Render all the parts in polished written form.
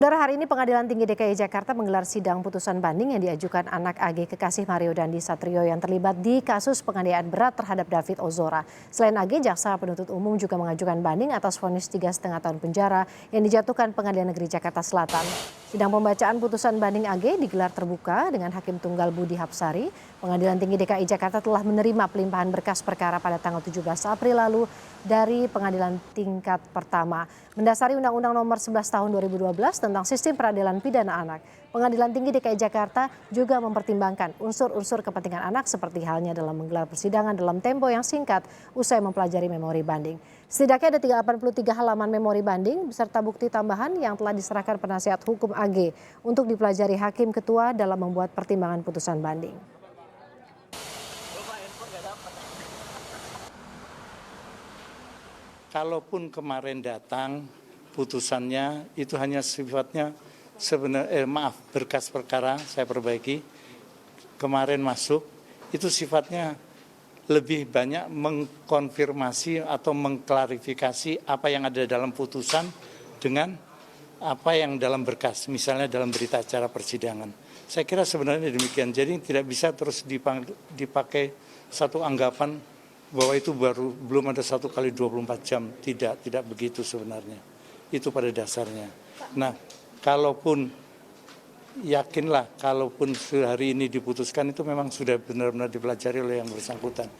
Saudara, hari ini Pengadilan Tinggi DKI Jakarta menggelar sidang putusan banding yang diajukan anak AG kekasih Mario Dandi Satrio yang terlibat di kasus penganiayaan berat terhadap David Ozora. Selain AG, jaksa penuntut umum juga mengajukan banding atas vonis 3,5 tahun penjara yang dijatuhkan Pengadilan Negeri Jakarta Selatan. Sidang pembacaan putusan banding AG digelar terbuka dengan Hakim Tunggal Budi Hapsari. Pengadilan Tinggi DKI Jakarta telah menerima pelimpahan berkas perkara pada tanggal 17 April lalu dari Pengadilan Tingkat Pertama. Mendasari Undang-Undang Nomor 11 Tahun 2012 tentang Sistem Peradilan Pidana Anak, Pengadilan Tinggi DKI Jakarta juga mempertimbangkan unsur-unsur kepentingan anak seperti halnya dalam menggelar persidangan dalam tempo yang singkat usai mempelajari memori banding. Setidaknya ada 83 halaman memori banding beserta bukti tambahan yang telah diserahkan penasihat hukum AG untuk dipelajari Hakim Ketua dalam membuat pertimbangan putusan banding. Kalaupun kemarin datang putusannya itu hanya sifatnya berkas perkara saya perbaiki. Kemarin masuk itu sifatnya lebih banyak mengkonfirmasi atau mengklarifikasi apa yang ada dalam putusan dengan apa yang dalam berkas, misalnya dalam berita acara persidangan. Saya kira sebenarnya demikian. Jadi tidak bisa terus dipakai satu anggapan bahwa itu belum ada 1 kali 24 jam. Tidak begitu sebenarnya. Itu pada dasarnya. Nah, kalaupun yakinlah, kalaupun hari ini diputuskan itu memang sudah benar-benar dipelajari oleh yang bersangkutan.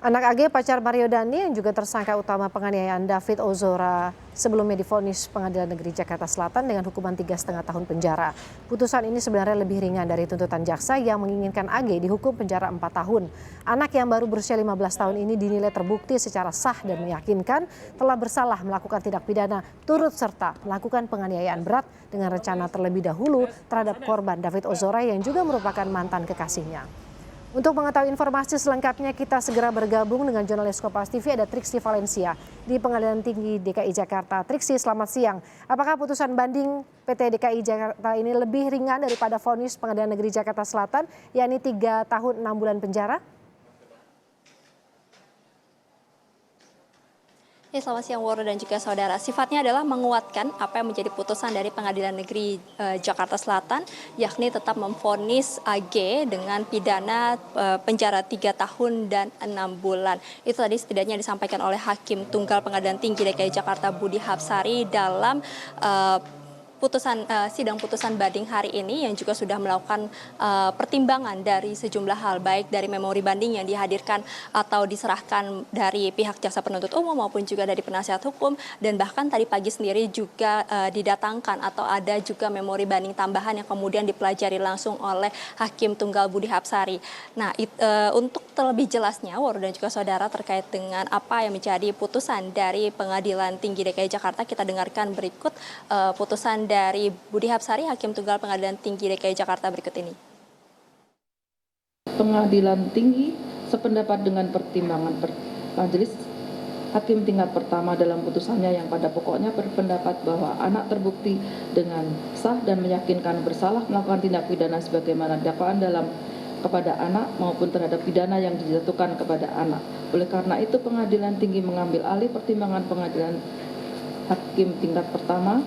Anak AG pacar Mario Dandi yang juga tersangka utama penganiayaan David Ozora sebelumnya divonis Pengadilan Negeri Jakarta Selatan dengan hukuman 3,5 tahun penjara. Putusan ini sebenarnya lebih ringan dari tuntutan jaksa yang menginginkan AG dihukum penjara 4 tahun. Anak yang baru berusia 15 tahun ini dinilai terbukti secara sah dan meyakinkan telah bersalah melakukan tindak pidana turut serta melakukan penganiayaan berat dengan rencana terlebih dahulu terhadap korban David Ozora yang juga merupakan mantan kekasihnya. Untuk mengetahui informasi selengkapnya kita segera bergabung dengan jurnalis Kompas TV ada Triksi Valencia di Pengadilan Tinggi DKI Jakarta. Triksi, selamat siang. Apakah putusan banding PT DKI Jakarta ini lebih ringan daripada vonis Pengadilan Negeri Jakarta Selatan, yakni 3 tahun 6 bulan penjara? Ya, selamat siang Woro dan juga saudara. Sifatnya adalah menguatkan apa yang menjadi putusan dari Pengadilan Negeri Jakarta Selatan, yakni tetap memvonis AG dengan pidana penjara 3 tahun dan 6 bulan. Itu tadi setidaknya disampaikan oleh Hakim Tunggal Pengadilan Tinggi DKI Jakarta Budi Hapsari dalam sidang putusan banding hari ini yang juga sudah melakukan pertimbangan dari sejumlah hal, baik dari memori banding yang dihadirkan atau diserahkan dari pihak jaksa penuntut umum maupun juga dari penasihat hukum, dan bahkan tadi pagi sendiri juga didatangkan atau ada juga memori banding tambahan yang kemudian dipelajari langsung oleh Hakim Tunggal Budi Hapsari. Nah, untuk terlebih jelasnya Woro dan juga saudara terkait dengan apa yang menjadi putusan dari Pengadilan Tinggi DKI Jakarta, kita dengarkan berikut putusan dari Budi Hapsari, Hakim Tunggal Pengadilan Tinggi DKI Jakarta berikut ini. Pengadilan Tinggi sependapat dengan pertimbangan Majelis Hakim tingkat pertama dalam putusannya yang pada pokoknya berpendapat bahwa anak terbukti dengan sah dan meyakinkan bersalah melakukan tindak pidana sebagaimana dakwaan dalam kepada anak maupun terhadap pidana yang dijatuhkan kepada anak. Oleh karena itu Pengadilan Tinggi mengambil alih pertimbangan Pengadilan Hakim tingkat pertama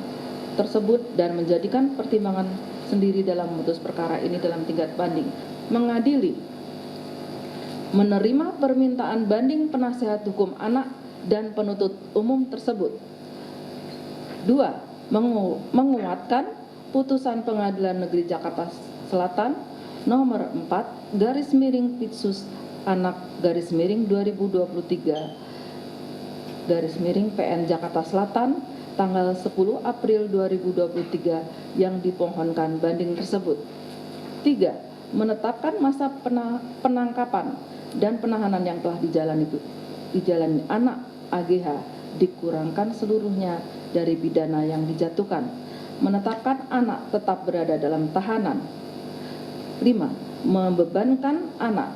tersebut dan menjadikan pertimbangan sendiri dalam memutus perkara ini dalam tingkat banding. Mengadili, menerima permintaan banding penasihat hukum anak dan penuntut umum tersebut. 2. Menguatkan putusan Pengadilan Negeri Jakarta Selatan nomor 4/Pitsus Anak /2023/PN Jakarta Selatan tanggal 10 April 2023 yang dipohonkan banding tersebut. 3. Menetapkan masa penangkapan dan penahanan yang telah dijalani anak AGH dikurangkan seluruhnya dari pidana yang dijatuhkan. Menetapkan anak tetap berada dalam tahanan. 5. Membebankan anak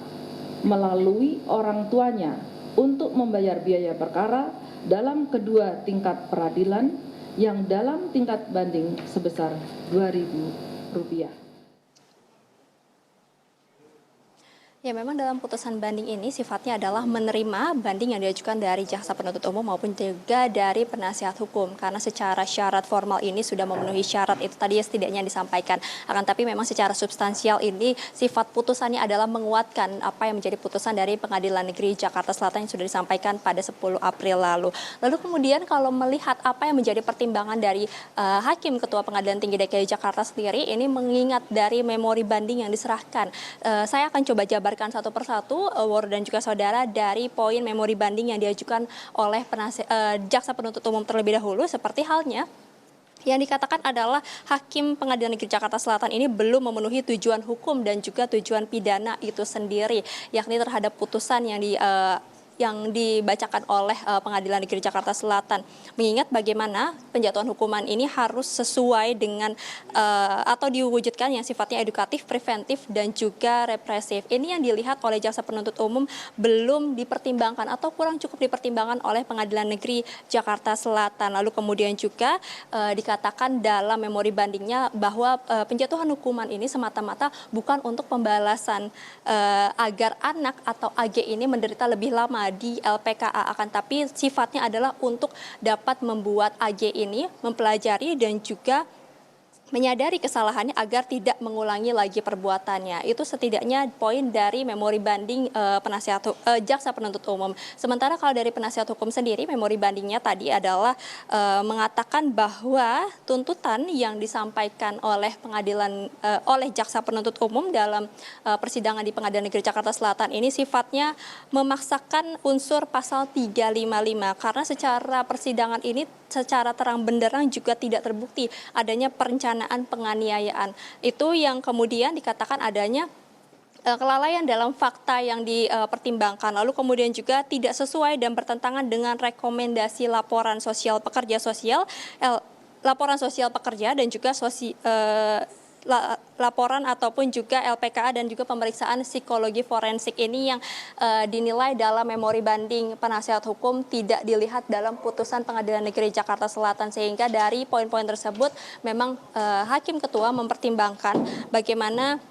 melalui orang tuanya untuk membayar biaya perkara dalam kedua tingkat peradilan yang dalam tingkat banding sebesar Rp2.000. Ya, memang dalam putusan banding ini sifatnya adalah menerima banding yang diajukan dari jaksa penuntut umum maupun juga dari penasihat hukum. Karena secara syarat formal ini sudah memenuhi syarat itu tadi setidaknya disampaikan. Akan tapi memang secara substansial ini sifat putusannya adalah menguatkan apa yang menjadi putusan dari Pengadilan Negeri Jakarta Selatan yang sudah disampaikan pada 10 April lalu. Lalu kemudian kalau melihat apa yang menjadi pertimbangan dari Hakim Ketua Pengadilan Tinggi DKI Jakarta sendiri, ini mengingat dari memori banding yang diserahkan. Saya akan coba jabarkan satu persatu, Woro dan juga saudara, dari poin memori banding yang diajukan oleh jaksa penuntut umum terlebih dahulu, seperti halnya yang dikatakan adalah Hakim Pengadilan Negeri Jakarta Selatan ini belum memenuhi tujuan hukum dan juga tujuan pidana itu sendiri, yakni terhadap putusan yang dibacakan oleh Pengadilan Negeri Jakarta Selatan. Mengingat bagaimana penjatuhan hukuman ini harus sesuai dengan atau diwujudkan yang sifatnya edukatif, preventif, dan juga represif. Ini yang dilihat oleh jaksa penuntut umum belum dipertimbangkan atau kurang cukup dipertimbangkan oleh Pengadilan Negeri Jakarta Selatan. Lalu kemudian juga dikatakan dalam memori bandingnya bahwa penjatuhan hukuman ini semata-mata bukan untuk pembalasan agar anak atau AG ini menderita lebih lama di LPKA, akan tapi sifatnya adalah untuk dapat membuat AG ini mempelajari dan juga menyadari kesalahannya agar tidak mengulangi lagi perbuatannya. Itu setidaknya poin dari memori banding jaksa penuntut umum. Sementara kalau dari penasihat hukum sendiri, memori bandingnya tadi adalah mengatakan bahwa tuntutan yang disampaikan oleh oleh jaksa penuntut umum dalam persidangan di Pengadilan Negeri Jakarta Selatan ini sifatnya memaksakan unsur pasal 355, karena secara persidangan ini secara terang benderang juga tidak terbukti adanya perencanaan penganiayaan. Itu yang kemudian dikatakan adanya kelalaian dalam fakta yang dipertimbangkan. Lalu kemudian juga tidak sesuai dan bertentangan dengan rekomendasi laporan sosial pekerja dan juga laporan ataupun juga LPKA dan juga pemeriksaan psikologi forensik ini yang dinilai dalam memori banding penasihat hukum tidak dilihat dalam putusan Pengadilan Negeri Jakarta Selatan, sehingga dari poin-poin tersebut memang Hakim Ketua mempertimbangkan bagaimana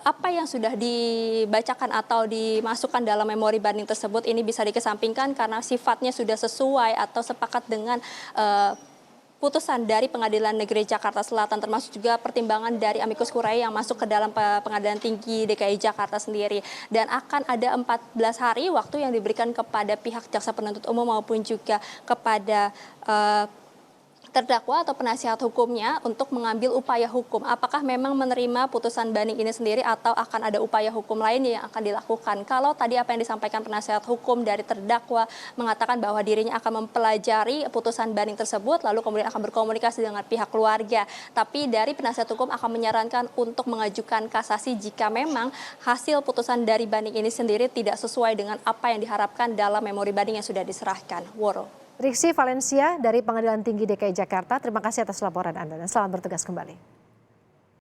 apa yang sudah dibacakan atau dimasukkan dalam memori banding tersebut ini bisa dikesampingkan karena sifatnya sudah sesuai atau sepakat dengan putusan dari Pengadilan Negeri Jakarta Selatan, termasuk juga pertimbangan dari amicus curiae yang masuk ke dalam Pengadilan Tinggi DKI Jakarta sendiri. Dan akan ada 14 hari waktu yang diberikan kepada pihak jaksa penuntut umum maupun juga kepada terdakwa atau penasihat hukumnya untuk mengambil upaya hukum. Apakah memang menerima putusan banding ini sendiri atau akan ada upaya hukum lain yang akan dilakukan. Kalau tadi apa yang disampaikan penasihat hukum dari terdakwa mengatakan bahwa dirinya akan mempelajari putusan banding tersebut lalu kemudian akan berkomunikasi dengan pihak keluarga. Tapi dari penasihat hukum akan menyarankan untuk mengajukan kasasi jika memang hasil putusan dari banding ini sendiri tidak sesuai dengan apa yang diharapkan dalam memori banding yang sudah diserahkan. Woro. Triksi Valencia dari Pengadilan Tinggi DKI Jakarta, terima kasih atas laporan Anda dan selamat bertugas kembali.